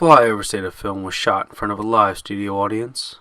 Flyover State of Film was shot in front of a live studio audience.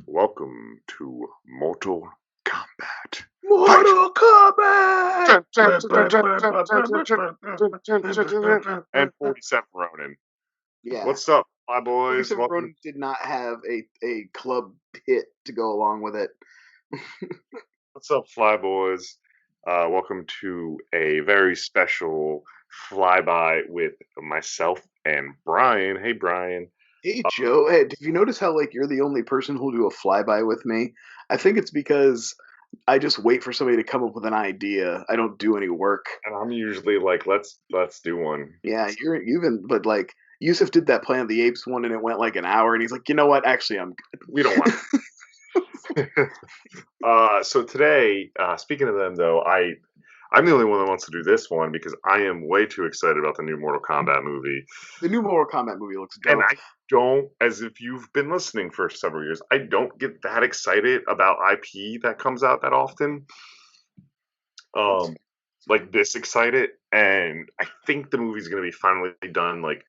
Welcome to Mortal Kombat. Mortal Kombat! And 47 Ronin. Yeah. What's up, my boys? 47 Ronin did not have a club hit to go along with it. What's up, Fly Boys? Welcome to a very special flyby with myself and Bryan. Hey, Bryan. Hey, Joe. Hey, did you notice how you're the only person who'll do a flyby with me? I think it's because I just wait for somebody to come up with an idea. I don't do any work. And I'm usually like, let's do one. Yeah, but Yusuf did that Planet of the Apes one and it went like an hour and he's like, you know what? Actually, I'm good. We don't want it. So today, speaking of them though, I'm the only one that wants to do this one because I am way too excited about the new Mortal Kombat movie. The new Mortal Kombat movie looks dope. And I don't, as if you've been listening for several years, I don't get that excited about IP that comes out that often. Like this excited. And I think the movie's going to be finally done. Like,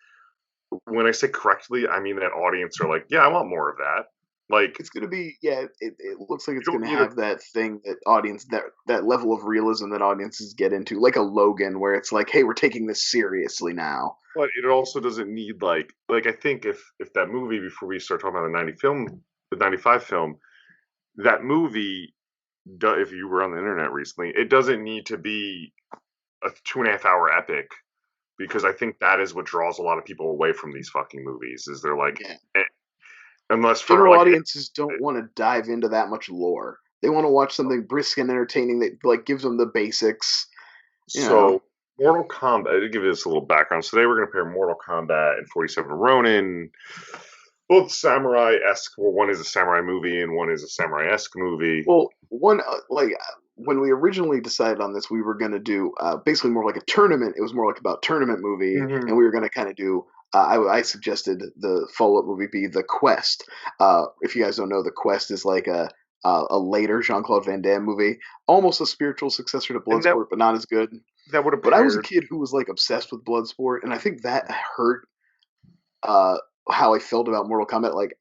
when I say correctly, I mean that audience are like, yeah, I want more of that. Like, it's gonna be, yeah. It looks like it's gonna have that thing that audience that level of realism that audiences get into, like a Logan, where it's like, hey, we're taking this seriously now. But it also doesn't need like I think if that movie, before we start talking about the 95 film, that movie, if you were on the internet recently, it doesn't need to be a 2.5 hour epic. Because I think that is what draws a lot of people away from these fucking movies. Is they're like, unless general audiences don't want to dive into that much lore. They want to watch something brisk and entertaining that gives them the basics. So Mortal Kombat. To give you this a little background, so today we're going to compare Mortal Kombat and 47 Ronin. Both samurai-esque. Well, one is a samurai movie and one is a samurai-esque movie. Well, one when we originally decided on this, we were going to do basically more like a tournament. It was more like about tournament movie, and we were going to kind of do. I suggested the follow-up movie be The Quest. If you guys don't know, The Quest is like a later Jean-Claude Van Damme movie, almost a spiritual successor to Bloodsport, but not as good. That would have. But I was a kid who was like obsessed with Bloodsport, and I think that hurt how I felt about Mortal Kombat. Like,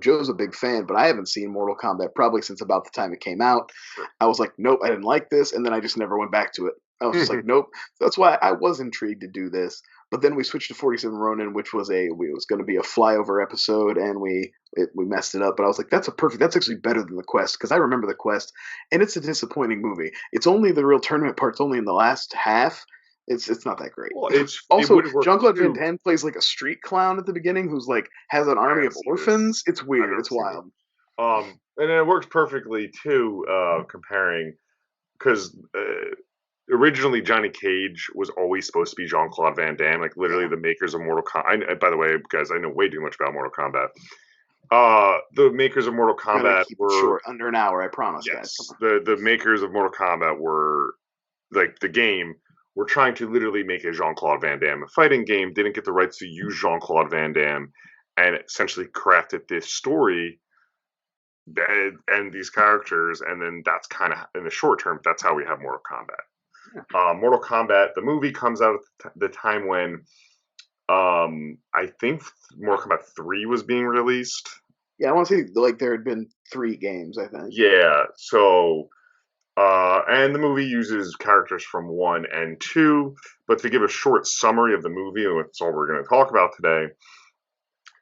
Joe's a big fan, but I haven't seen Mortal Kombat probably since about the time it came out. I was like, nope, I didn't like this, and then I just never went back to it. I was just like, nope. That's why I was intrigued to do this. But then we switched to 47 Ronin, which was was going to be a flyover episode, and we messed it up. But I was like, that's actually better than The Quest, because I remember The Quest, and it's a disappointing movie. It's only the real tournament part's only in the last half. It's not that great. Well, also, Jean-Claude Van Damme plays like a street clown at the beginning who's like has an army of orphans. It's weird. It's wild. And it works perfectly too, comparing, because originally Johnny Cage was always supposed to be Jean-Claude Van Damme. Like literally, the makers of Mortal Kombat. By the way, guys, I know way too much about Mortal Kombat. The makers of Mortal Kombat were short, under an hour. I promise, yes, guys. The makers of Mortal Kombat were like the game. We're trying to literally make a Jean-Claude Van Damme fighting game, didn't get the rights to use Jean-Claude Van Damme, and essentially crafted this story and these characters, and then that's kind of, in the short term, that's how we have Mortal Kombat. Yeah. Mortal Kombat, the movie comes out at the time when I think Mortal Kombat 3 was being released. Yeah, I want to say there had been 3 games, I think. Yeah, so And the movie uses characters from 1 and 2, but to give a short summary of the movie, and that's all we're going to talk about today,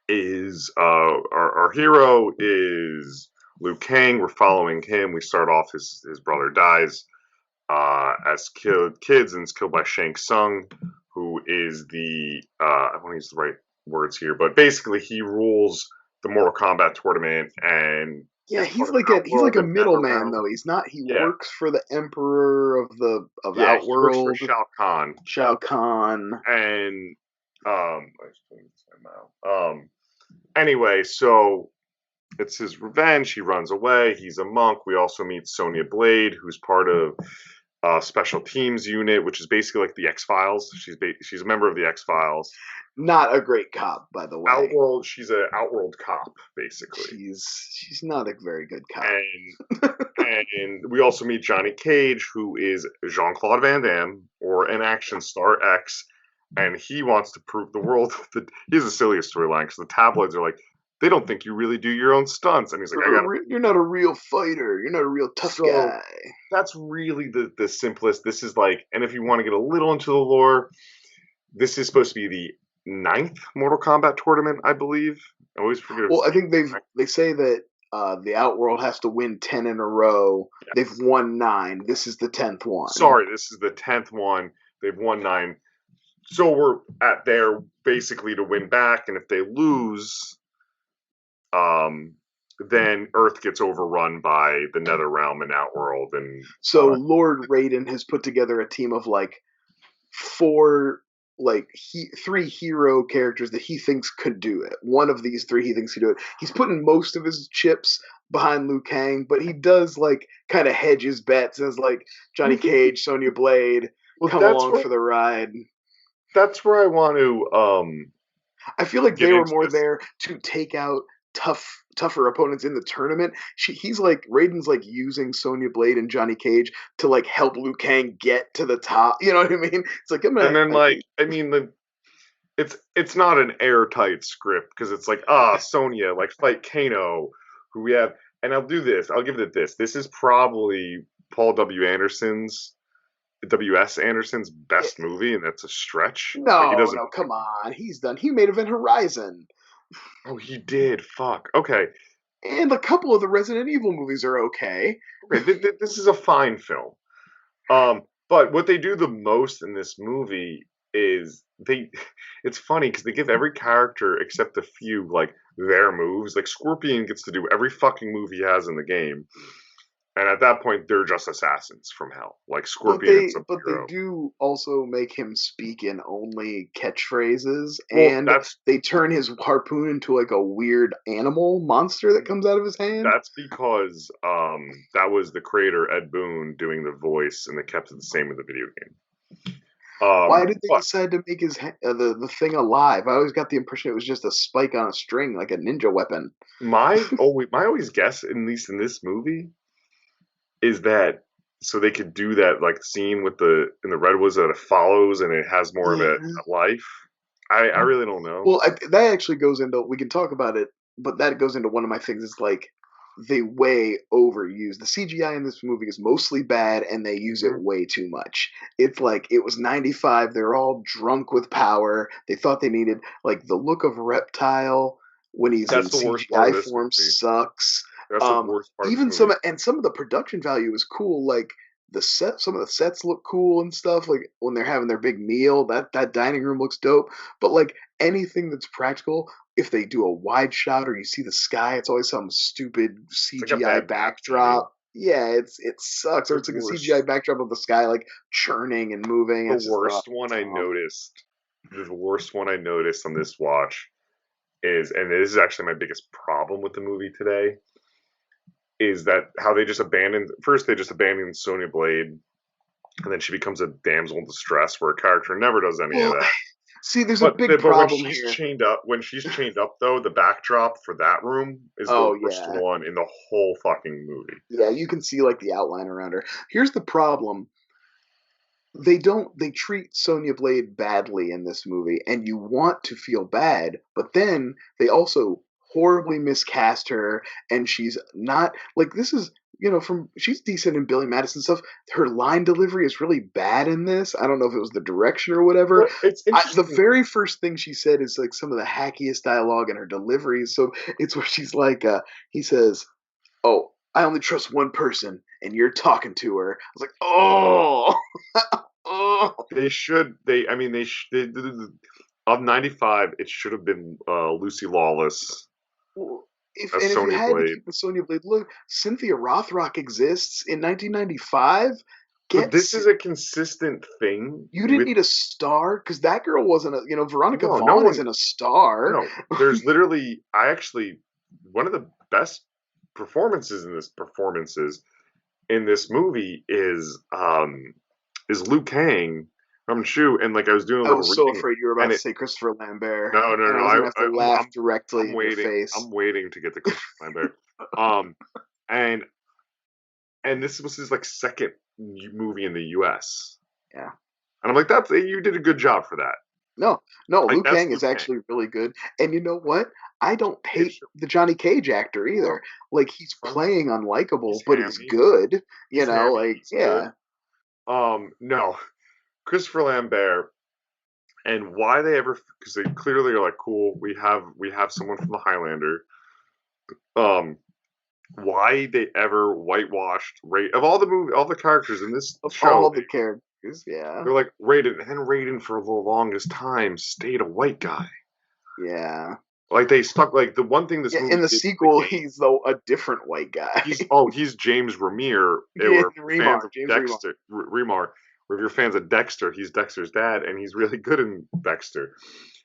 is our hero is Liu Kang. We're following him. We start off, his brother dies as kids and is killed by Shang Tsung, who is I want to use the right words here, but basically he rules the Mortal Kombat tournament, and Yeah, is he's part of like Outworld a and middleman NetherRealm. though. He's not. He Yeah, works for the Emperor of yeah, he works for Outworld, Shao Kahn, Shao Kahn. and I just put this in my mouth. Anyway, so it's his revenge. He runs away. He's a monk. We also meet Sonya Blade, who's part of Special Teams Unit, which is basically like the X Files. She's a member of the X Files. Not a great cop, by the way. Outworld. She's an Outworld cop, basically. She's not a very good cop. And we also meet Johnny Cage, who is Jean-Claude Van Damme, or an action star X, and he wants to prove the world that he has the silliest storyline because the tabloids are like, they don't think you really do your own stunts, and he's like, You're not a real fighter. You're not a real tough guy. That's really the simplest. This is like, and if you want to get a little into the lore, this is supposed to be the 9th Mortal Kombat tournament, I believe. I always forget. Well, I think they say that the Outworld has to win 10 in a row. Yes. They've won 9. This is the 10th one. Sorry, this is the 10th one. They've won 9. So we're at there basically to win back, and if they lose, then Earth gets overrun by the NetherRealm and Outworld. And so Lord Raiden has put together a team of like 3 hero characters that he thinks could do it. One of these 3 he thinks could do it. He's putting most of his chips behind Liu Kang, but he does like kind of hedge his bets as like Johnny Cage, Sonya Blade, come along for the ride. That's where I want to. I feel like they were more there to take out tougher opponents in the tournament. He's like Raiden's like using Sonya Blade and Johnny Cage to like help Liu Kang get to the top. You know what I mean? It's like it's not an airtight script because it's like Sonya like fight Kano, who we have, and I'll do this. I'll give it this. This is probably Paul W.S. Anderson's best movie, and that's a stretch. No, come on. He's done. He made Event Horizon. Oh, he did. Fuck. Okay. And a couple of the Resident Evil movies are okay. This is a fine film. But what they do the most in this movie is it's funny because they give every character except a few like their moves. Like Scorpion gets to do every fucking move he has in the game. And at that point, they're just assassins from hell, like Scorpion. But they do also make him speak in only catchphrases, and they turn his harpoon into like a weird animal monster that comes out of his hand. That's because that was the creator Ed Boon doing the voice, and they kept it the same in the video game. Why did they decide to make his the thing alive? I always got the impression it was just a spike on a string, like a ninja weapon. My always guess, at least in this movie, is that so they could do that like scene with in the redwoods that it follows and it has more of a life. I really don't know. Well, that actually goes into, we can talk about it, but that goes into one of my things. It's like they way overuse the CGI in this movie is mostly bad, and they use it way too much. It's like it was 95. They're all drunk with power. They thought they needed like the look of Reptile when he's in CGI form sucks. That's the worst part. Even some of the production value is cool. Like some of the sets look cool and stuff. Like when they're having their big meal, that dining room looks dope. But like anything that's practical, if they do a wide shot or you see the sky, it's always some stupid CGI backdrop. Yeah, it sucks. Or it's like a CGI backdrop of the sky like churning and moving. The worst one I noticed on this watch is, and this is actually my biggest problem with the movie today, is that how they just abandoned Sonya Blade, and then she becomes a damsel in distress, where a character never does any of that. See, there's a big problem here. When she's chained up, though, the backdrop for that room is the worst one in the whole fucking movie. Yeah, you can see like the outline around her. Here's the problem. They treat Sonya Blade badly in this movie, and you want to feel bad, but then they also horribly miscast her, and she's not like, this is she's decent in Billy Madison stuff. Her line delivery is really bad in this. I don't know if it was the direction or whatever. Well, it's interesting. The very first thing she said is like some of the hackiest dialogue in her delivery. So it's where she's like, he says, "Oh, I only trust one person, and you're talking to her." I was like, "Oh, oh." They should. They. I mean, of 95, it should have been Lucy Lawless Well, if as and if you Sonya had to Blade. keep the Sonya Blade look, Cynthia Rothrock exists in 1995. But this is a consistent thing. You didn't need a star because that girl wasn't Veronica Vaughn isn't a star. No, there's literally. One of the best performances in this movie is Liu Kang from Shu, and like I was doing a I little. was so reading, afraid you were about to say Christopher Lambert. No. And I was gonna have to laugh directly in your face. I'm waiting to get the Christopher Lambert. And this was his like second movie in the U.S. Yeah, and I'm like, you did a good job for that. No, Like, Liu that's Kang Liu is Kang. actually really good. And you know what? I don't hate the Johnny Cage actor either. Like he's playing unlikable, but he's good. He's yeah. Good. No, Christopher Lambert, and why they ever? Because they clearly are like, cool. We have someone from the Highlander. Why they ever whitewashed of all the characters in this show? All the characters, yeah. They're like Raiden for the longest time stayed a white guy. Yeah. Like they stuck like the one thing this movie in the sequel he's a different white guy. He's James Remar. Remar, James Dexter Remar. Or if you're fans of Dexter, he's Dexter's dad, and he's really good in Dexter.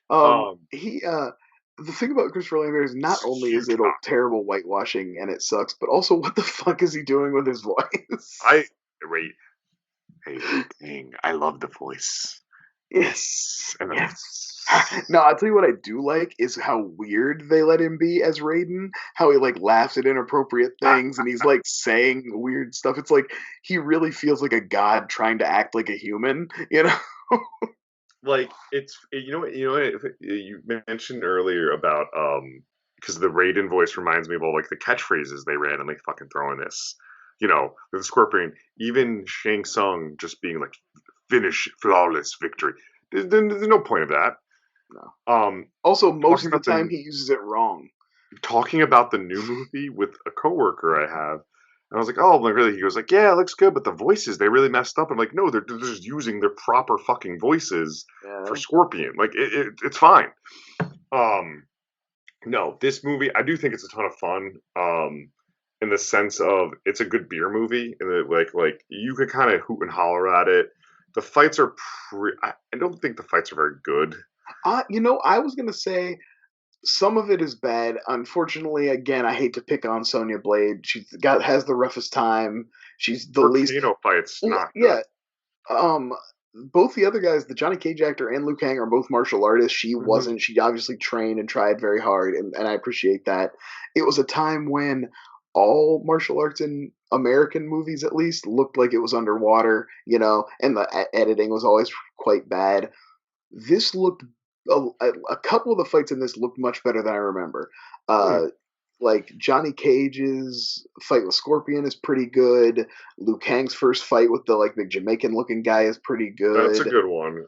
The thing about Christopher Lambert is not only is it a terrible whitewashing and it sucks, but also what the fuck is he doing with his voice? Hey, King, I love the voice. Yes. No, I'll tell you what I do like is how weird they let him be as Raiden. How he like laughs at inappropriate things and he's like saying weird stuff. It's like he really feels like a god trying to act like a human, Like you mentioned earlier about because the Raiden voice reminds me of all like the catchphrases they ran and like fucking throwing this, with the Scorpion, even Shang Tsung just being like finish flawless victory. There's no point of that. No. Also, most of the time he uses it wrong. Talking about the new movie with a coworker I have, and I was like, "Oh, really?" He goes like, "Yeah, it looks good, but the voices they really messed up." I'm like, "No, they're just using their proper fucking voices for Scorpion. Like it's fine." No, this movie I do think it's a ton of fun. In the sense of it's a good beer movie, and like you could kind of hoot and holler at it. The fights are I don't think the fights are very good. I was gonna say some of it is bad. Unfortunately, again, I hate to pick on Sonya Blade. Has the roughest time. She's the least. Fights, not good. Yeah. Both the other guys, the Johnny Cage actor and Liu Kang, are both martial artists. She wasn't. She obviously trained and tried very hard, and I appreciate that. It was a time when all martial arts in American movies, at least, looked like it was underwater, and the editing was always quite bad. This looked a couple of the fights in this looked much better than I remember. Like Johnny Cage's fight with Scorpion is pretty good. Liu Kang's first fight with the big Jamaican looking guy is pretty good. That's a good one.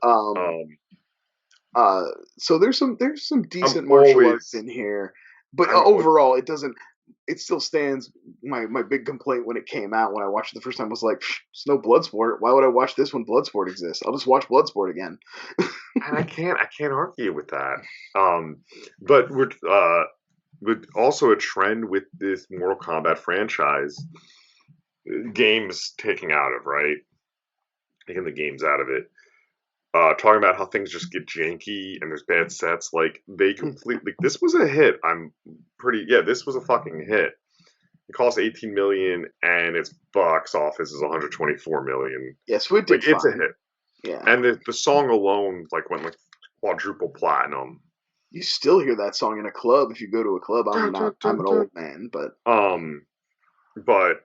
So there's some decent martial arts in here, but overall it still stands. My big complaint when it came out, when I watched it the first time, was like, it's no Bloodsport. Why would I watch this when Bloodsport exists? I'll just watch Bloodsport again. And I can't argue with that. But we're with also a trend with this Mortal Kombat franchise, games taking the games out of it. Talking about how things just get janky and there's bad sets. Like they completely. This was a hit. This was a fucking hit. It cost $18 million and its box office is $124 million. Yes, so it did. It's a hit. Yeah, and the song alone went quadruple platinum. You still hear that song in a club if you go to a club. I'm an old man, but but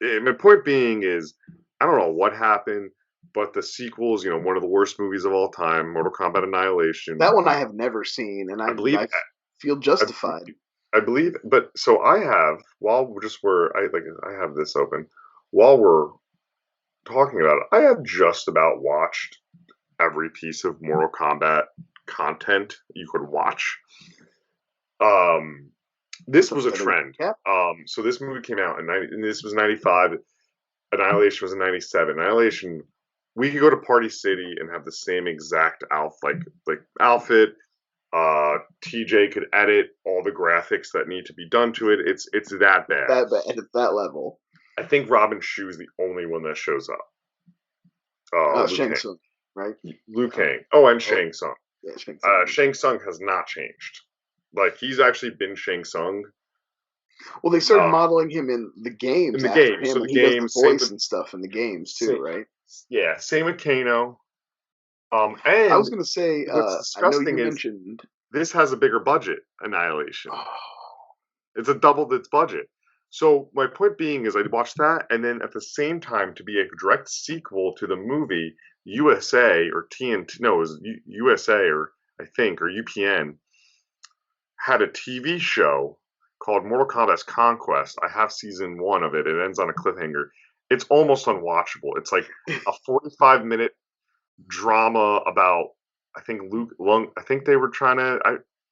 my point being is I don't know what happened. But the sequel is, one of the worst movies of all time, Mortal Kombat Annihilation. That one I have never seen, and I feel justified. I believe, but so I have I have this open while we're talking about it. I have just about watched every piece of Mortal Kombat content you could watch. This was a trend. So this movie came out and this was 95. Annihilation was in 97. Annihilation, we could go to Party City and have the same exact outfit. TJ could edit all the graphics that need to be done to it. It's that bad. At that level. I think Robin Shu is the only one that shows up. Shang Tsung, right? Liu Kang. Oh, and Shang Tsung. Yeah, Shang Tsung. Shang Tsung has not changed. Like, he's actually been Shang Tsung. Well, they started modeling him in the games. In the games, so the games, does the voice and stuff in the games too, right? Yeah, same with Kano. And I was going to say, what's I know disgusting you is mentioned this has a bigger budget. Annihilation. It's doubled its budget. So my point being is, I watched that, and then at the same time, to be a direct sequel to the movie, USA or TNT, no, it was USA or I think or UPN had a TV show called Mortal Kombat's Conquest. I have season 1 of it. It ends on a cliffhanger. It's almost unwatchable. It's like a 45-minute drama about, I think I think they were trying to,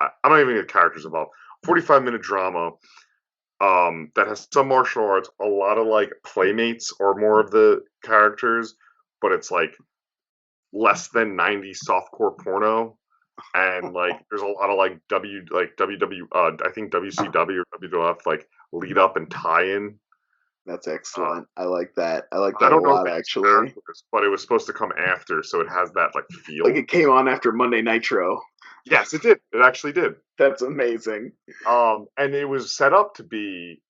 I don't even get characters involved. 45-minute drama that has some martial arts, a lot of like playmates or more of the characters, but it's like less than 90 softcore porno. And like, there's a lot of like I think WCW or WWF like lead up and tie in. That's excellent. I like that. I like that I don't a lot, actually. But it was supposed to come after, so it has that like feel. Like it came on after Monday Nitro. Yes, it did. It actually did. That's amazing. And it was set up to be.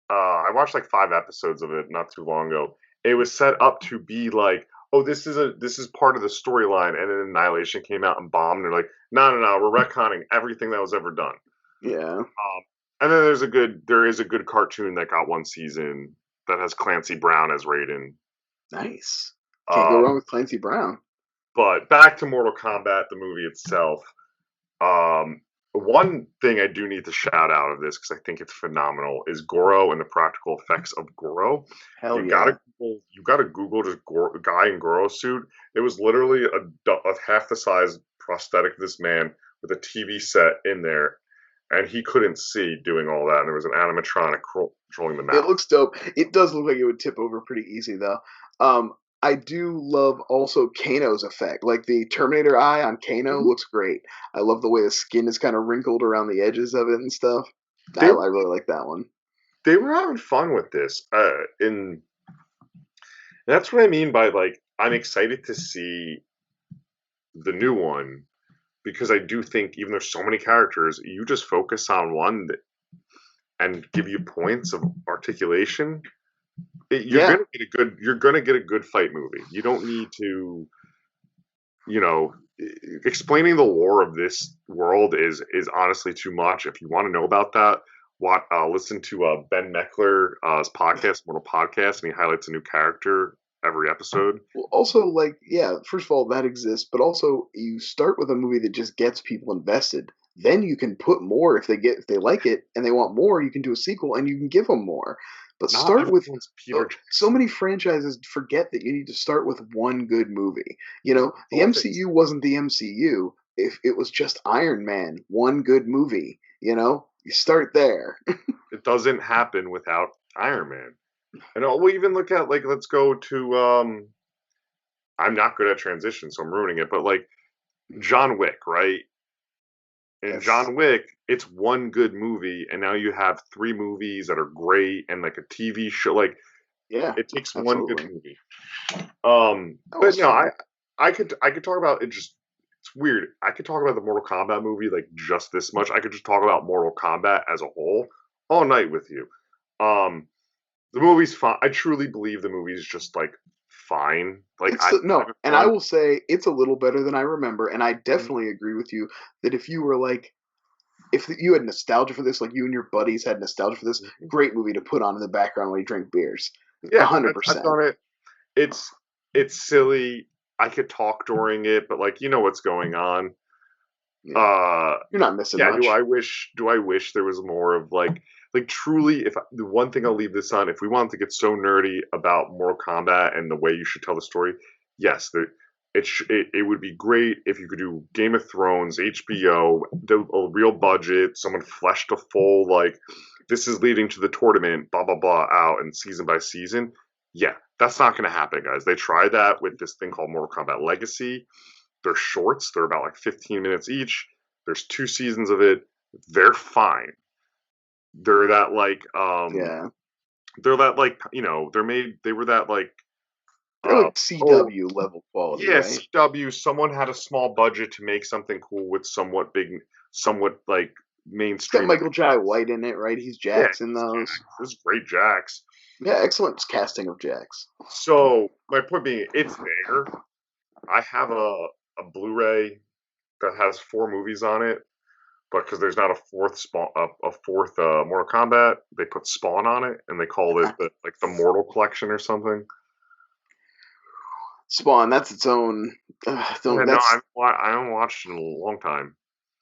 I watched like 5 episodes of it not too long ago. It was set up to be like, oh, this is part of the storyline, and then Annihilation came out and bombed. And they're like, no, we're retconning everything that was ever done. Yeah. And then there is a good cartoon that got 1 season that has Clancy Brown as Raiden. Nice. Can't go wrong with Clancy Brown. But back to Mortal Kombat, the movie itself. One thing I do need to shout out of this, because I think it's phenomenal, is Goro and the practical effects of Goro. Hell yeah. You gotta Google just guy in Goro suit. It was literally a half the size prosthetic of this man with a TV set in there, and he couldn't see doing all that, and there was an animatronic controlling the mouth. It looks dope. It does look like it would tip over pretty easy, though. I do love also Kano's effect. Like the Terminator eye on Kano looks great. I love the way the skin is kind of wrinkled around the edges of it and stuff. I really like that one. They were having fun with this. And that's what I mean by, like, I'm excited to see the new one, because I do think even there's so many characters, you just focus on one and give you points of articulation. You're gonna get a good fight movie. You don't need to, explaining the lore of this world is honestly too much. If you want to know about that, listen to Ben Meckler's podcast, Mortal Podcast, and he highlights a new character every episode. Well, also, first of all, that exists, but also you start with a movie that just gets people invested. Then you can put more if they like it and they want more. You can do a sequel and you can give them more. But start with so many franchises forget that you need to start with one good movie. The MCU wasn't the MCU if it was just Iron Man, one good movie. You start there. It doesn't happen without Iron Man. And we'll even look at, like, let's go to I'm not good at transition, so I'm ruining it, but like John Wick, right? In John Wick, it's one good movie, and now you have 3 movies that are great, and like a TV show. Like, it takes one good movie. But I could talk about it. It's weird. I could talk about the Mortal Kombat movie like just this much. I could just talk about Mortal Kombat as a whole all night with you. The movie's fine. I truly believe the movie's just like fine. Like, I will say it's a little better than I remember, and I definitely agree with you that if you were like, if you had nostalgia for this, like you and your buddies had nostalgia for this, great movie to put on in the background when you drink beers. Yeah, 100%. I've done it. It's silly. I could talk during it, but like, what's going on. You're not missing yeah. much. Do I wish there was more of like truly? If the one thing I'll leave this on, if we wanted to get so nerdy about Mortal Kombat and the way you should tell the story, yes, it would be great if you could do Game of Thrones, HBO, a real budget, someone fleshed a full like this is leading to the tournament, blah blah blah, out and season by season. Yeah, that's not going to happen, guys. They tried that with this thing called Mortal Kombat Legacy. They're shorts. They're about like 15 minutes each. There's 2 seasons of it. They're fine. They're that like Yeah. they're that like they were that like They're like oh CW level quality, yeah, right? CW, someone had a small budget to make something cool with somewhat like It's got mainstream Michael Jai success. White in it, right? He's Yeah, Jax in he's Jax. those. This is great Jax. Yeah, excellent casting of Jax. So my point being, it's there. I have a Blu-ray that has 4 movies on it, but because there's not a fourth Mortal Kombat, they put Spawn on it, and they called it the Mortal Collection or something. Spawn, that's its own. Yeah, That's I haven't watched it in a long time.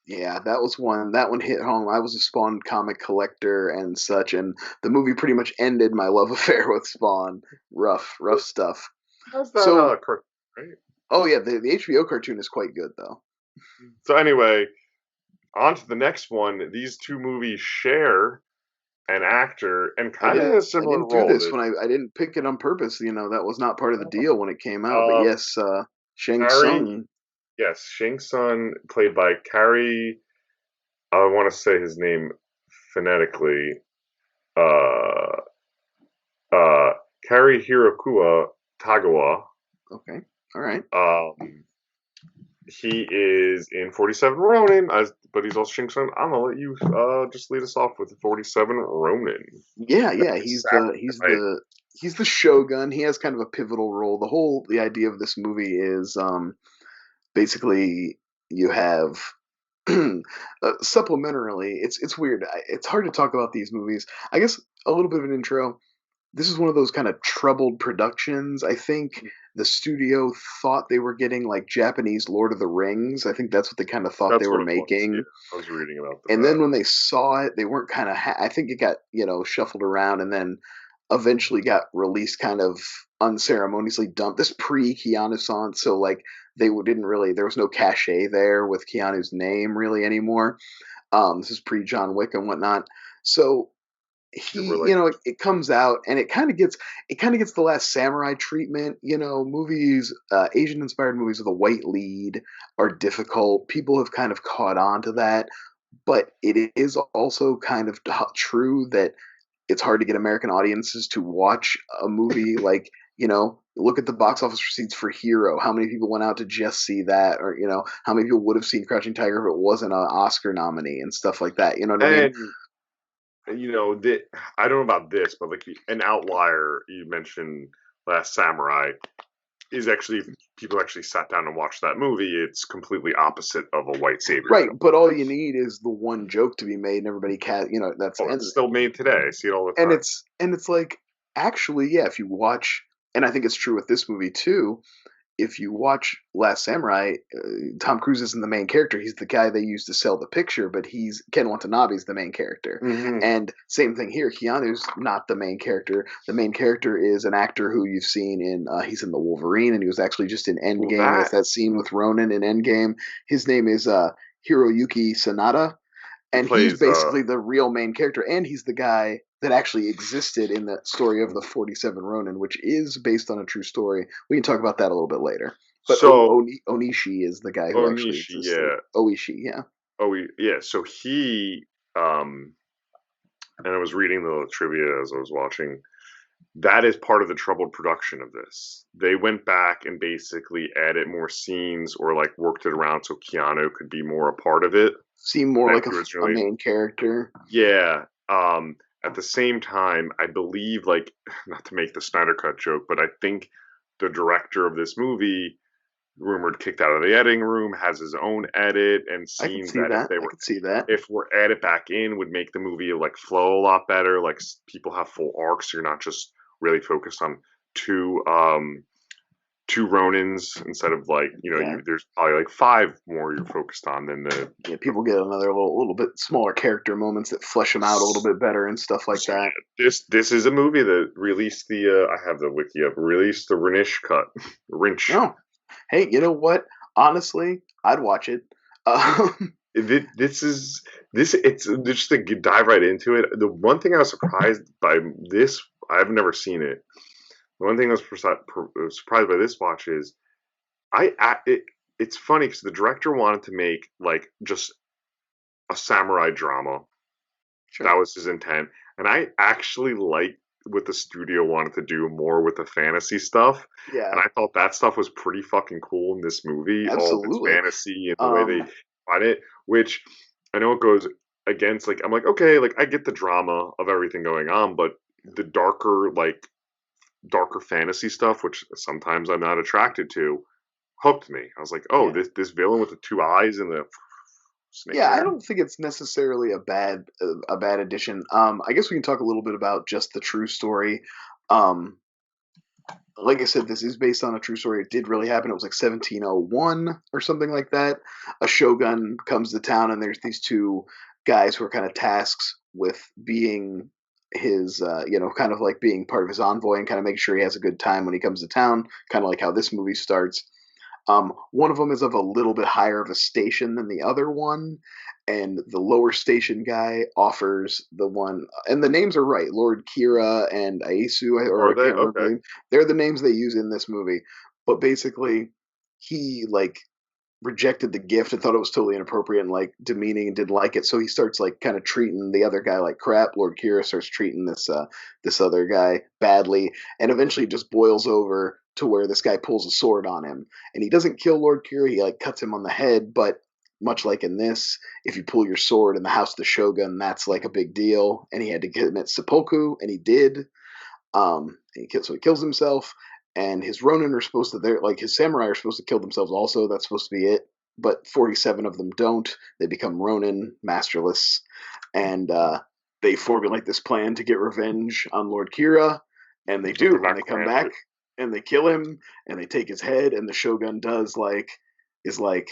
yeah, that was one. That one hit home. I was a Spawn comic collector and such, and the movie pretty much ended my love affair with Spawn. Rough stuff. How's that So, cartoon, right? oh yeah, the HBO cartoon is quite good though. So anyway, on to the next one. These 2 movies share an actor and kind of a I similar didn't do role. this when I didn't pick it on purpose. That was not part of the deal when it came out. But Um, yes, Shang Harry, Tsung. yes, Shang Tsung, played by Carrie. I want to say his name phonetically. Uh, uh, Carrie Hirokua Tagawa. Okay, all right. He is in 47 Ronin, but he's also Shang Tsung. I'm gonna let you just lead us off with 47 Ronin. Yeah. He's the Shogun. He has kind of a pivotal role. The idea of this movie is basically you have supplementarily. It's weird. It's hard to talk about these movies. I guess a little bit of an intro. This is one of those kind of troubled productions. I think the studio thought they were getting like Japanese Lord of the Rings. I think that's what they kind of thought they That's were what it was. Yeah, making. I was reading about And that. then when they saw it, they weren't kind of. I think it got shuffled around, and then eventually got released kind of unceremoniously dumped. This pre Keanu San, so like didn't really. There was no cachet there with Keanu's name really anymore. This is pre John Wick and whatnot. So They were he like, it comes out and it kind of gets the Last Samurai treatment. Movies, Asian inspired movies with a white lead are difficult. People have kind of caught on to that, but it is also kind of true that it's hard to get American audiences to watch a movie like, look at the box office receipts for Hero. How many people went out to just see that? Or, how many people would have seen Crouching Tiger if it wasn't an Oscar nominee and stuff like that? You know what I mean? and I don't know about this, but like an outlier you mentioned, Last Samurai, is actually people actually sat down and watched that movie. It's completely opposite of a white savior Right, film. but all you need is the one joke to be made, and everybody that's Oh, it's still made today. I see it all the and time. it's like actually, yeah, if you watch, and I think it's true with this movie too. If you watch Last Samurai, Tom Cruise isn't the main character. He's the guy they use to sell the picture, but he's Ken Watanabe's the main character. Mm-hmm. And same thing here. Keanu's not the main character. The main character is an actor who you've seen in. He's in the Wolverine, and he was actually just in Endgame. He has that scene with Ronin in Endgame. His name is Hiroyuki Sanada, He and he's plays basically the real main character, and he's the guy that actually existed in the story of the 47 Ronin, which is based on a true story. We can talk about that a little bit later. But Onishi is the guy who actually Onishi, existed. yeah. Oishi, yeah. Yeah. So he, and I was reading the trivia as I was watching. That is part of the troubled production of this. They went back and basically added more scenes or like worked it around so Keanu could be more a part of it. Seem more like a main character. Yeah. At the same time, I believe, like, not to make the Snyder Cut joke, but I think the director of this movie, rumored kicked out of the editing room, has his own edit and scenes if we're added back in, would make the movie like flow a lot better. Like people have full arcs, so you're not just really focused on two 2 Ronins instead of like, Yeah. there's probably like 5 more you're focused on than the. Yeah, people get another little bit smaller character moments that flesh them out a little bit better and stuff like So that. yeah, this is a movie that released the. I have the wiki up. Released the Rinish cut. Rinch. Oh, hey, you know what? Honestly, I'd watch it. This is this. It's just to dive right into it. The one thing I was surprised by this, I've never seen it. The one thing I was surprised by this watch is it's funny because the director wanted to make like just a samurai drama. Sure. That was his intent, and I actually like what the studio wanted to do more with the fantasy stuff. Yeah, And I thought that stuff was pretty fucking cool in this movie. All of its absolutely. fantasy and the way they find it, which I know it goes against. Like I'm like, okay, like I get the drama of everything going on, but the darker fantasy stuff, which sometimes I'm not attracted to, hooked me. I was like, oh, Yeah. this villain with the 2 eyes and the snake Yeah, I hair. don't think it's necessarily a bad addition. I guess we can talk a little bit about just the true story. Um, like I said, this is based on a true story. It did really happen. It was like 1701 or something like that. A shogun comes to town, and there's these 2 guys who are kind of tasks with being his, kind of like being part of his envoy and kind of making sure he has a good time when he comes to town. Kind of like how this movie starts. One of them is of a little bit higher of a station than the other one, and the lower station guy offers the one, and the names are right, Lord Kira and Aisu, or Are I they can't remember the okay? name. They're the names they use in this movie. But basically, he like rejected the gift and thought it was totally inappropriate and like demeaning and didn't like it. So he starts like kind of treating the other guy like crap. Lord Kira starts treating this other guy badly, and eventually it just boils over to where this guy pulls a sword on him, and he doesn't kill Lord Kira. He like cuts him on the head, but much like in this, if you pull your sword in the house of the shogun, that's like a big deal. And he had to commit seppuku, and he did. So he kills himself, and his Ronin are supposed to. They're like his samurai are supposed to kill themselves. Also, that's supposed to be it. But 47 of them don't. They become Ronin, masterless, and they formulate this plan to get revenge on Lord Kira, and they They're do. And not they come clan. back and they kill him, and they take his head, and the Shogun is like,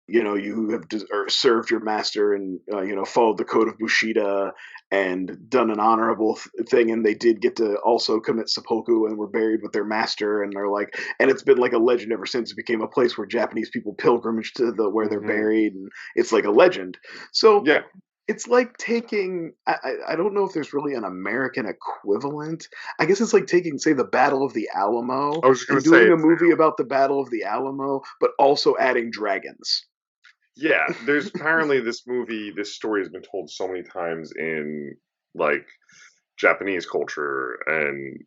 you have served your master and followed the code of Bushida and done an honorable thing, and they did get to also commit seppuku and were buried with their master, and they're like, and it's been like a legend ever since. It became a place where Japanese people pilgrimage to the where they're buried, and it's like a legend. So Yeah, it's like taking I don't know if there's really an American equivalent. I guess it's like taking, say, the Battle of the Alamo I was just gonna and say doing a it's movie about the Battle of the Alamo, but also adding dragons. yeah. There's apparently this story has been told so many times in like Japanese culture and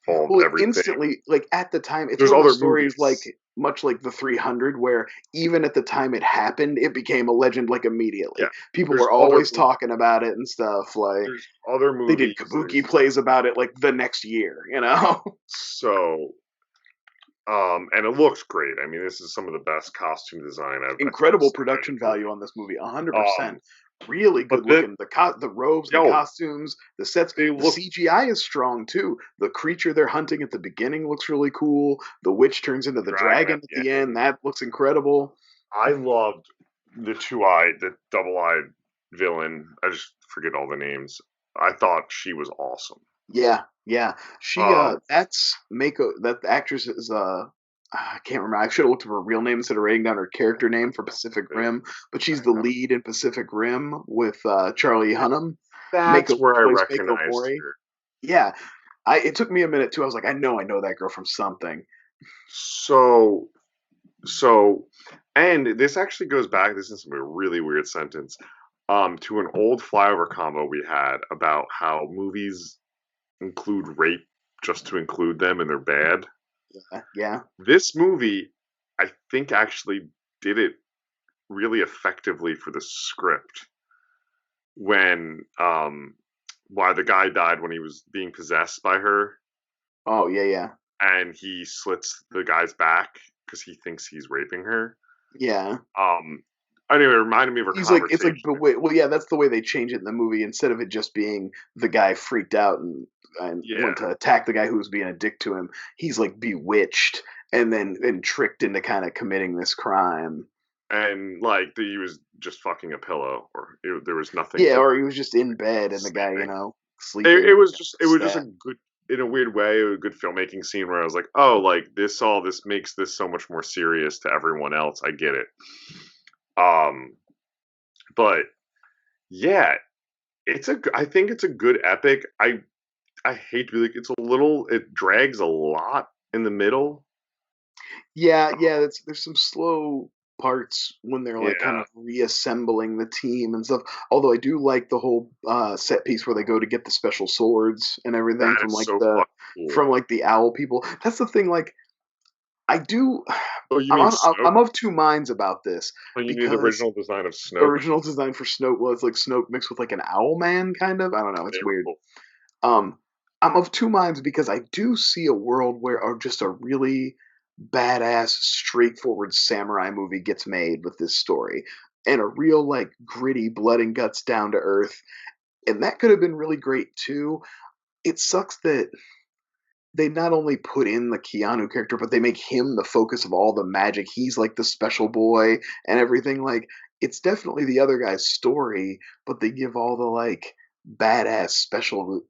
all Well, it everything. instantly, like at the time, it's There's one of those other stories like movies. much like the 300, where even at the time it happened, it became a legend like Yeah, immediately. People there's were other always talking about it and stuff. Like there's other they did movies. kabuki There's plays about it like the next year. so and it looks great. I mean, this is some of the best costume design I think I've Incredible seen in production any value on this movie, movie. 100%. Really But good looking. The robes, the yo, costumes, the sets, they the look. CGI is strong too. The creature they're hunting at the beginning looks really cool. The witch turns into the Dragon at dragon at the the end. end. That looks incredible. I loved the double-eyed villain. I just forget all the names. I thought she was awesome. Yeah, yeah. She Um, that's Mako. That actress is I can't remember. I should have looked up her real name instead of writing down her character name for Pacific Rim. But she's I the know. lead in Pacific Rim with Charlie Hunnam. That's Mako where I plays Mako recognized Mori. her. Yeah, it took me a minute too. I was like, I know that girl from something. So, so, and this actually goes back. This is a really weird sentence. To an old flyover combo we had about how movies include rape just to include them and they're bad. Yeah, This movie, I think, actually did it really effectively for the script when why the guy died when he was being possessed by her oh yeah, and he slits the guy's back because he thinks he's raping her. yeah. Um, Anyway, it reminded me of a He's like, it's like, conversation. but wait, well, yeah, that's the way they change it in the movie. Instead of it just being the guy freaked out and Yeah, went to attack the guy who was being a dick to him, he's like bewitched and tricked into kind of committing this crime. and like he was just fucking a pillow, or there was nothing Yeah, to or he was just in bed and the guy, sleeping. sleeping, It was just a stab. good, in a weird way, a good filmmaking scene where I was like, oh, like this makes this so much more serious to everyone else. I get it. Um, but yeah, I think it's a good epic. I hate to be like, it drags a lot in the middle. Yeah, yeah, there's some slow parts when they're like kind Yeah, of reassembling the team and stuff. Although I do like the whole set piece where they go to get the special swords and everything that from is like so the fucking cool. owl people. That's the thing. Like I do, Oh, you mean Snoke? I'm of two minds about this Oh, you need the because original design of the Snoke? original design for Snoke was like Snoke mixed with like an owl man kind of. I don't know. They It's were weird. cool. Um, I'm of two minds because I do see a world where just a really badass, straightforward samurai movie gets made with this story, and a real like gritty, blood and guts, down to earth, and that could have been really great too. It sucks that they not only put in the Keanu character, but they make him the focus of all the magic. He's like the special boy and everything. Like it's definitely the other guy's story, but they give all the like badass special,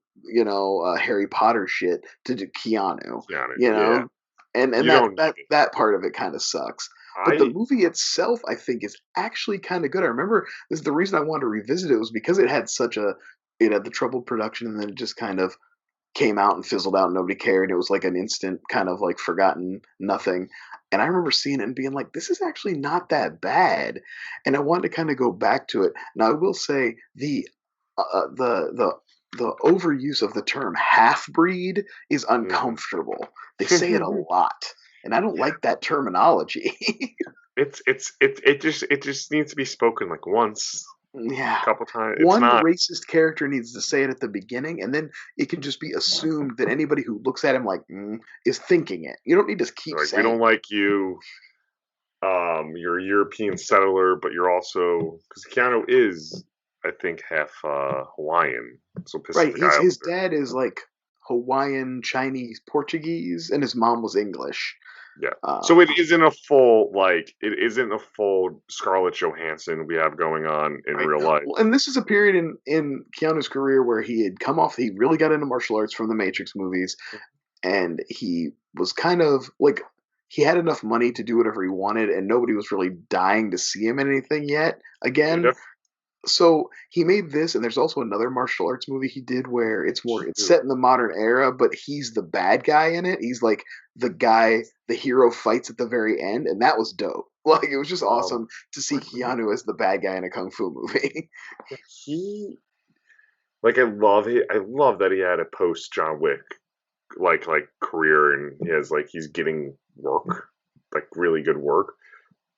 Harry Potter shit to Keanu. Keanu, You yeah. know, and You that don't need that it. that part of it kind of sucks. But the I movie itself, I think, is actually kind of good. I remember this is the reason I wanted to revisit it was because it had the troubled production, and then it just kind of came out and fizzled out and nobody cared. It was like an instant kind of like forgotten nothing. And I remember seeing it and being like, this is actually not that bad. And I wanted to kind of go back to it. Now I will say the overuse of the term half breed is mhm. uncomfortable. They say it a lot. And I don't like that terminology. It just needs to be spoken like once, Yeah. a couple times. It's One not racist character needs to say it at the beginning, and then it can just be assumed that anybody who looks at him like is thinking it. You don't need to keep like we saying don't like you. You're a European settler, but you're also because Keanu is, I think, half Hawaiian, so it. pisses Right. the guy off His there. dad is like Hawaiian, Chinese, Portuguese, and his mom was English. Yeah. Uh, So it isn't a full Scarlett Johansson we have going on in right. real life. Well, and this is a period in Keanu's career where he had come off. He really got into martial arts from the Matrix movies, and he was kind of like he had enough money to do whatever he wanted, and nobody was really dying to see him in anything yet He again. definitely So he made this, and there's also another martial arts movie he did where it's shoot. set in the modern era, but he's the bad guy in it. He's like the guy the hero fights at the very end, and that was dope. Like it was just Um, awesome to see Keanu as the bad guy in a kung fu movie. he I love that he had a post John Wick like career, and he's getting work, like really good work.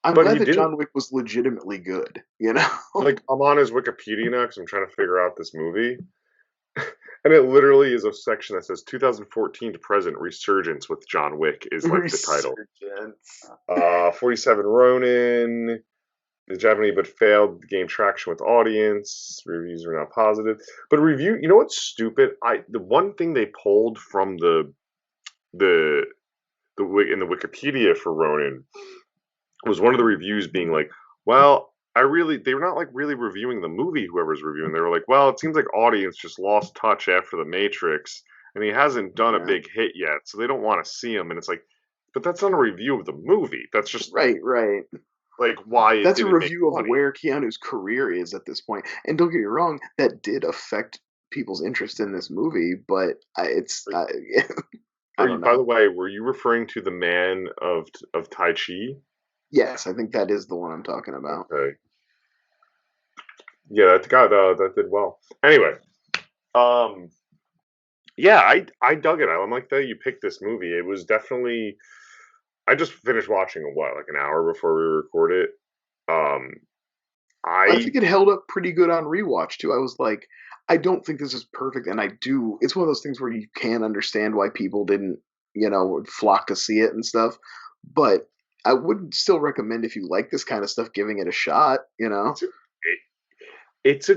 I'm But glad he that didn't John Wick was legitimately good. You know, like I'm on his Wikipedia now because I'm trying to figure out this movie. And it literally is a section that says 2014 to present resurgence with John Wick is like the title. resurgence. 47 Ronin, the Japanese but failed to gain traction with audience. Reviews are now positive. But review, you know what's stupid? The one thing they pulled from the in the Wikipedia for Ronin was one of the reviews being like, well, they were not like really reviewing the movie, whoever's reviewing. They were like, well, it seems like audience just lost touch after The Matrix, and he hasn't done a Yeah. big hit yet, so they don't want to see him. And it's like, but that's not a review of the movie. That's just Right, right. like why it That's a didn't make review of money. where Keanu's career is at this point. And don't get me wrong, that did affect people's interest in this movie, but I don't By know. the way, were you referring to the man of Tai Chi? Yes, I think that is the one I'm talking about. Okay, yeah, that did well. Anyway, um, yeah, I dug it. I'm like that you picked this movie. It was definitely. I just finished watching it like an hour before we recorded. Um, I I think it held up pretty good on rewatch too. I was like, I don't think this is perfect, and I do. It's one of those things where you can understand why people didn't, flock to see it and stuff. But I would still recommend if you like this kind of stuff, giving it a shot. You know. It's a, it, it's a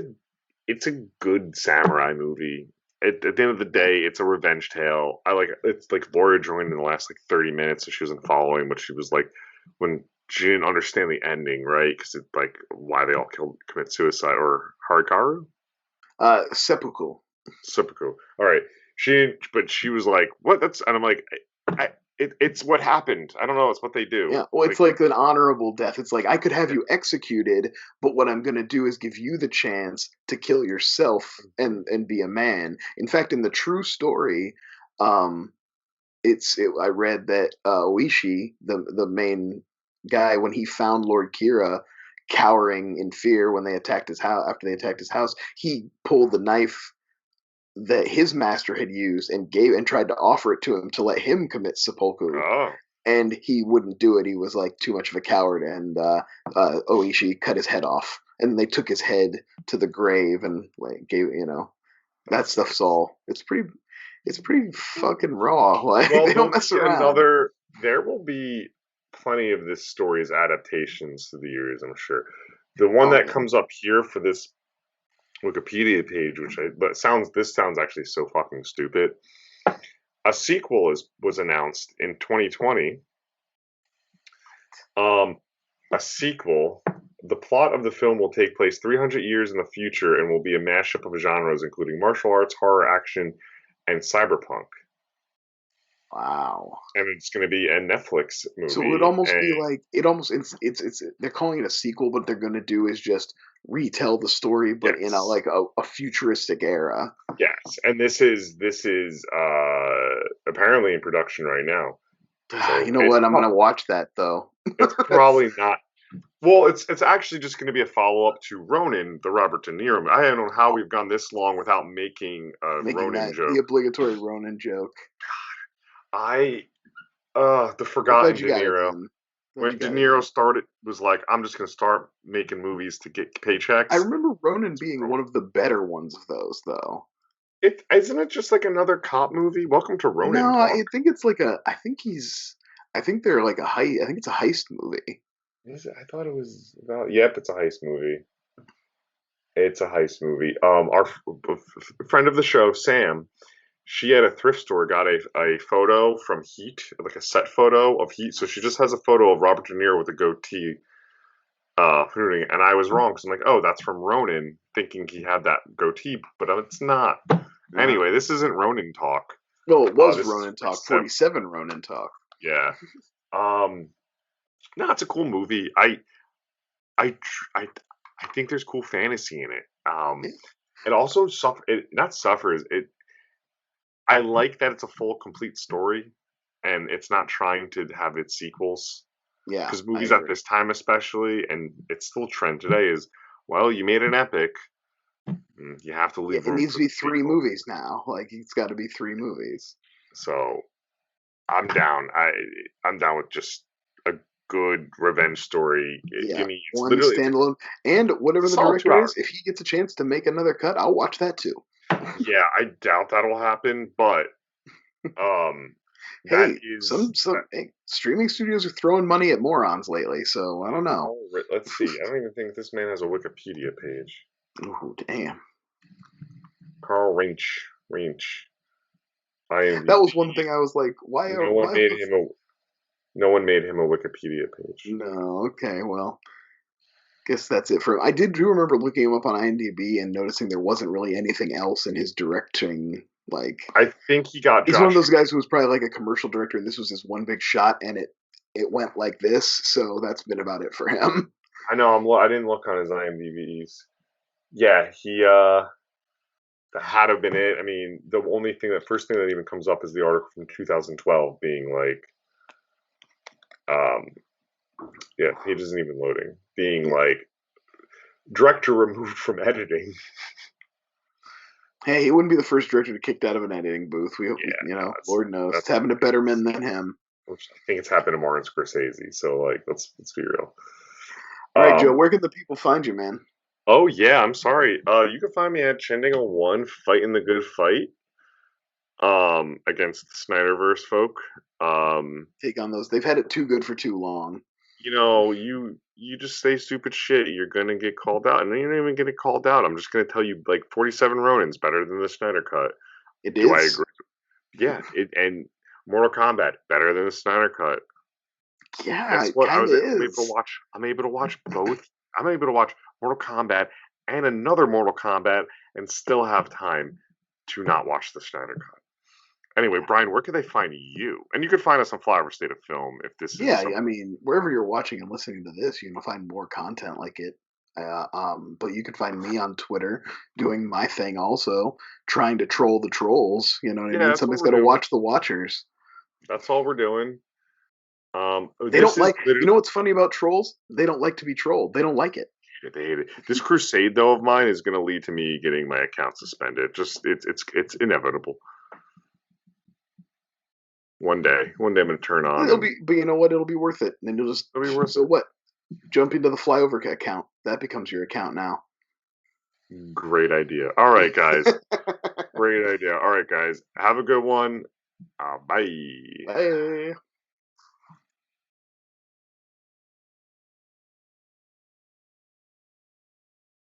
it's a good samurai movie. At the end of the day, it's a revenge tale. It's like Laura joined in the last like 30 minutes, so she wasn't following, but she was like when she didn't understand the ending, right? Because it's like why they all commit suicide or Harikaru, Seppuku. Seppuku. All right, but she was like, "What?" And I'm like, it's what happened. I don't know. It's what they do. Yeah, well, it's like an honorable death. It's like I could have you executed, but what I'm going to do is give you the chance to kill yourself and be a man. In fact, in the true story, um, I read that Oishi, the main guy, when he found Lord Kira cowering in fear when they attacked his house after they attacked his house, he pulled the knife that his master had used and tried to offer it to him to let him commit seppuku, Oh, and he wouldn't do it. He was like too much of a coward, and Oishi cut his head off, and they took his head to the grave and like gave that stuff's all. It's pretty fucking raw. Like well, they there'll don't mess be around. another. There will be plenty of this story's adaptations through the years, I'm sure. The one Oh that yeah. comes up here for this Wikipedia page, this sounds actually so fucking stupid. A sequel was announced in 2020. Um, a sequel. The plot of the film will take place 300 years in the future and will be a mashup of genres including martial arts, horror, action, and cyberpunk. Wow. And it's going to be a Netflix So it would movie. almost And be like it's they're calling it a sequel, but they're gonna do is just retell the story, but in yes, a futuristic era. yes, and this is apparently in production right now. You So know what? I'm gonna watch that though. it's probably not. Well, it's actually just going to be a follow up to Ronin, the Robert De Niro. I don't know how we've gone this long without making a Making Ronin that the joke. obligatory Ronin joke. I the I'm glad forgotten you De got it Niro. in. Glad you When De got it Niro in. started, was like, I'm just going to start making movies to get I paychecks. remember Ronin being one of the better ones of those, though. It isn't it just like another cop movie? Welcome to No, Ronin I talk. think it's like a. I think he's. I think they're like a heist. I think it's a heist movie. Is it? I thought it was about. Yep, it's a heist movie. It's a heist movie. Friend of the show, Sam, she had a thrift store, got a photo from Heat, like a set photo of Heat. So she just has a photo of Robert De Niro with a goatee, and I was wrong because I'm like, oh, that's from Ronin, thinking he had that goatee, but it's not. Uh, Anyway, this isn't Ronin talk. well, it was This is Ronin Talk. 47. 47 Ronin Talk. Yeah. Um, no, it's a cool movie. I, tr- I think there's cool fantasy in it. Yeah. It also it not suffers. I like that it's a full, complete story, and it's not trying to have its sequels. Yeah, Because I movies at agree. this time, especially, and it's still trend today, is well, you made an epic, you have to Yeah, leave it room needs for to be the three sequel. movies now. Like it's got to be three movies. So I'm down. I'm down with just a good revenge story. Yeah, Give me, it's one literally standalone, and it's whatever a the solid director 2 hours. is, if he gets a chance to make another cut, I'll watch that too. Yeah, I doubt that'll happen, but um, that Hey, is hey, streaming studios are throwing money at morons lately, so I don't know. let's see. I don't even think this man has a Wikipedia page. Ooh, damn. Carl Rinch, That IMDb. was one thing I was like, No one why made was him a no one made him a Wikipedia page. no, okay, well, guess that's it for him. I do remember looking him up on IMDb and noticing there wasn't really anything else in his directing. Like, I think he got he's one of Josh. those guys who was probably like a commercial director, and this was his one big shot, and it went like this. So that's been about it for him. I know. I didn't look on his IMDb's. Yeah, he that had to have been it. I mean, the first thing that even comes up is the article from 2012 being like, um, yeah, page isn't even loading. Being Yeah. like, director removed from editing. Hey, he wouldn't be the first director to kicked out of an editing booth. Yeah, no, Lord knows, it's that's happened to better men than him. which I think it's happened to Martin Scorsese. So like, let's be real. All right, Joe, Um, where can the people find you, man? oh yeah, I'm sorry. You can find me at Chendingle1 fighting the good fight. against the Snyderverse folk. Take on those. They've had it too good for too long. You just say stupid shit, you're gonna get called out, and then you're not even gonna get called out. I'm just gonna tell you, like 47 Ronin's better than the Snyder Cut. Do I agree? Yeah, and Mortal Kombat better than the Snyder Cut. Yeah, Guess it what? kind of I'm able to is. watch. I'm able to watch both. I'm able to watch Mortal Kombat and another Mortal Kombat and still have time to not watch the Snyder Cut. Anyway, Brian, where can they find you? And you can find us on Flyover State of Film if this is Yeah, something. I mean, wherever you're watching and listening to this, you can find more content like it. But you can find me on Twitter doing my thing also, trying to troll the trolls. You know what I Yeah, mean? that's what Somebody's we're got to doing. watch the watchers. That's all we're doing. They don't This is like. You literally know what's funny about trolls? They don't like to be trolled. They don't like it. they hate it. This crusade though of mine is going to lead to me getting my account suspended. Just it's inevitable. One day I'm going to turn on It'll and be, but you know what? It'll be worth it. And then you'll just. it'll be worth So it. what? Jump into the Flyover account. That becomes your account now. Great idea. All right, guys. Great idea. All right, guys. Have a good one. Bye. Bye.